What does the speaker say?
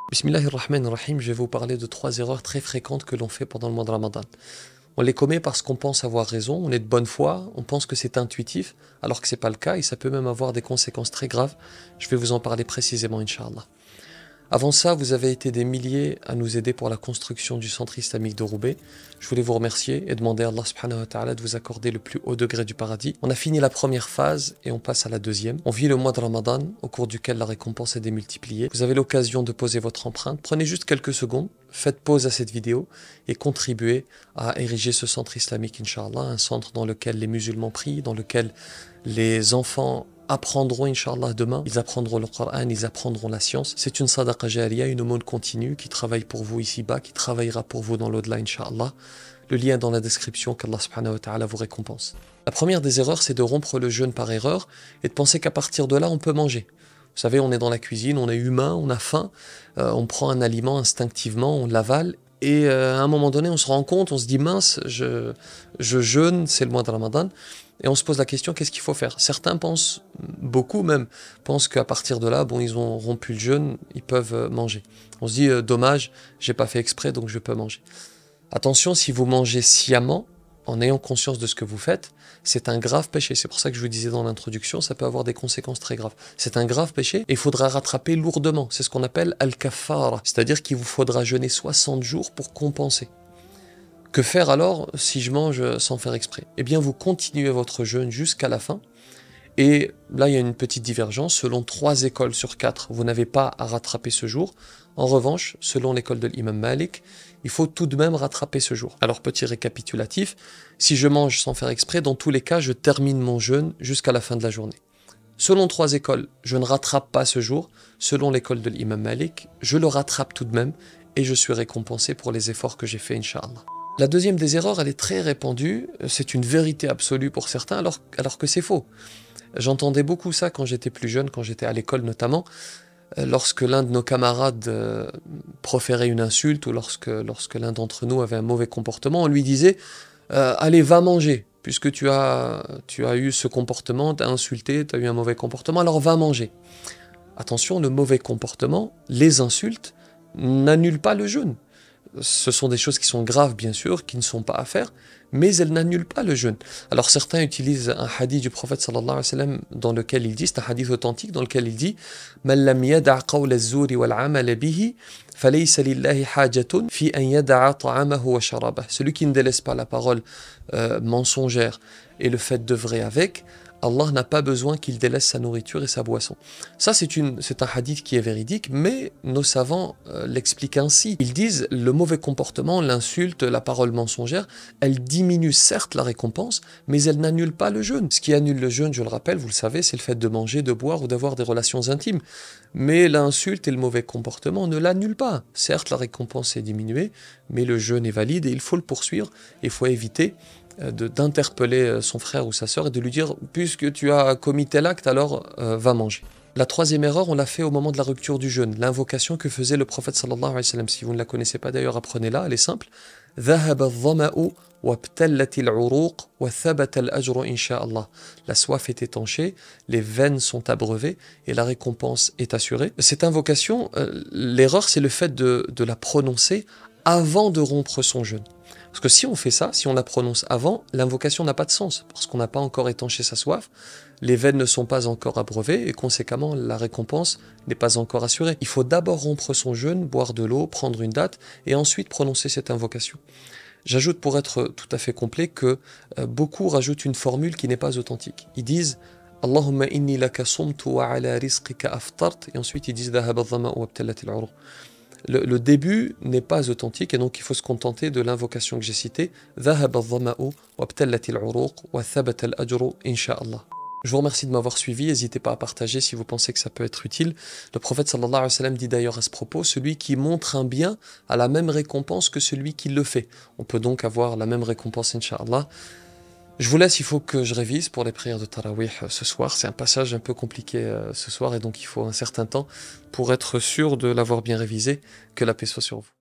Bismillahirrahmanirrahim, je vais vous parler de 3 erreurs très fréquentes que l'on fait pendant le mois de Ramadan. On les commet parce qu'on pense avoir raison, on est de bonne foi, on pense que c'est intuitif, alors que ce n'est pas le cas et ça peut même avoir des conséquences très graves. Je vais vous en parler précisément, Inch'Allah. Avant ça, vous avez été des milliers à nous aider pour la construction du centre islamique de Roubaix. Je voulais vous remercier et demander à Allah subhanahu wa ta'ala de vous accorder le plus haut degré du paradis. On a fini la première phase et on passe à la deuxième. On vit le mois de Ramadan, au cours duquel la récompense est démultipliée. Vous avez l'occasion de poser votre empreinte. Prenez juste quelques secondes, faites pause à cette vidéo et contribuez à ériger ce centre islamique, Inch'Allah, un centre dans lequel les musulmans prient, dans lequel les enfants apprendront, Inch'Allah, demain. Ils apprendront le Coran, ils apprendront la science. C'est une sadaqa jariya, une aumône continue qui travaille pour vous ici-bas, qui travaillera pour vous dans l'au-delà, Inch'Allah. Le lien est dans la description, qu'Allah subhanahu wa ta'ala vous récompense. La première des erreurs, c'est de rompre le jeûne par erreur et de penser qu'à partir de là, on peut manger. Vous savez, on est dans la cuisine, on est humain, on a faim, on prend un aliment instinctivement, on l'avale. Et à un moment donné, on se rend compte, on se dit mince, je jeûne, c'est le mois de Ramadan. Et on se pose la question, qu'est-ce qu'il faut faire? Certains pensent, beaucoup même, pensent qu'à partir de là, bon, ils ont rompu le jeûne, ils peuvent manger. On se dit, dommage, j'ai pas fait exprès, donc je peux manger. Attention, si vous mangez sciemment, en ayant conscience de ce que vous faites, c'est un grave péché. C'est pour ça que je vous disais dans l'introduction, ça peut avoir des conséquences très graves. C'est un grave péché et il faudra rattraper lourdement. C'est ce qu'on appelle al-kaffara, c'est-à-dire qu'il vous faudra jeûner 60 jours pour compenser. Que faire alors si je mange sans faire exprès? Eh bien, vous continuez votre jeûne jusqu'à la fin. Et là, il y a une petite divergence. Selon 3 écoles sur 4, vous n'avez pas à rattraper ce jour. En revanche, selon l'école de l'imam Malik, il faut tout de même rattraper ce jour. Alors, petit récapitulatif, si je mange sans faire exprès, dans tous les cas, je termine mon jeûne jusqu'à la fin de la journée. Selon 3 écoles, je ne rattrape pas ce jour. Selon l'école de l'imam Malik, je le rattrape tout de même et je suis récompensé pour les efforts que j'ai faits, Inch'Allah. La deuxième des erreurs, elle est très répandue. C'est une vérité absolue pour certains, alors que c'est faux. J'entendais beaucoup ça quand j'étais plus jeune, quand j'étais à l'école notamment, lorsque l'un de nos camarades proférait une insulte ou lorsque l'un d'entre nous avait un mauvais comportement, on lui disait allez, va manger, puisque tu as eu ce comportement, tu as insulté, tu as eu un mauvais comportement, alors va manger. Attention, le mauvais comportement, les insultes, n'annulent pas le jeûne. Ce sont des choses qui sont graves, bien sûr, qui ne sont pas à faire, mais elles n'annulent pas le jeûne. Alors certains utilisent un hadith du prophète sallallahu alayhi wa sallam dans lequel il dit, c'est un hadith authentique dans lequel il dit Man lam yada' qawl az-zuri wal 'amal bihi falaysa lillahi hajatun fi an yada'a ta'amahu wa sharabahu. Celui qui ne délaisse pas la parole mensongère et le fait d'œuvrer avec, Allah n'a pas besoin qu'il délaisse sa nourriture et sa boisson. Ça, c'est un hadith qui est véridique, mais nos savants l'expliquent ainsi. Ils disent, le mauvais comportement, l'insulte, la parole mensongère, elle diminue certes la récompense, mais elle n'annule pas le jeûne. Ce qui annule le jeûne, je le rappelle, vous le savez, c'est le fait de manger, de boire ou d'avoir des relations intimes. Mais l'insulte et le mauvais comportement ne l'annulent pas. Certes, la récompense est diminuée, mais le jeûne est valide et il faut le poursuivre. Il faut éviter d'interpeller son frère ou sa sœur et de lui dire « puisque tu as commis tel acte, alors va manger ». La troisième erreur, on l'a fait au moment de la rupture du jeûne, l'invocation que faisait le prophète sallallahu alayhi wa sallam. Si vous ne la connaissez pas d'ailleurs, apprenez-la, elle est simple. La soif est étanchée, les veines sont abreuvées et la récompense est assurée. Cette invocation, l'erreur, c'est le fait de la prononcer avant de rompre son jeûne. Parce que si on fait ça, si on la prononce avant, l'invocation n'a pas de sens, parce qu'on n'a pas encore étanché sa soif, les veines ne sont pas encore abreuvées, et conséquemment, la récompense n'est pas encore assurée. Il faut d'abord rompre son jeûne, boire de l'eau, prendre une date, et ensuite prononcer cette invocation. J'ajoute pour être tout à fait complet que beaucoup rajoutent une formule qui n'est pas authentique. Ils disent « Allahumma inni laka sumtu wa ala rizqika aftart » et ensuite ils disent « Dhahaba dhama'u wa abtalat al-'uruq » Le début n'est pas authentique et donc il faut se contenter de l'invocation que j'ai citée. Je vous remercie de m'avoir suivi, n'hésitez pas à partager si vous pensez que ça peut être utile. Le prophète sallallahu alayhi wa sallam dit d'ailleurs à ce propos, celui qui montre un bien a la même récompense que celui qui le fait. On peut donc avoir la même récompense, Inch'Allah. Je vous laisse, il faut que je révise pour les prières de Tarawih ce soir. C'est un passage un peu compliqué ce soir et donc il faut un certain temps pour être sûr de l'avoir bien révisé. Que la paix soit sur vous.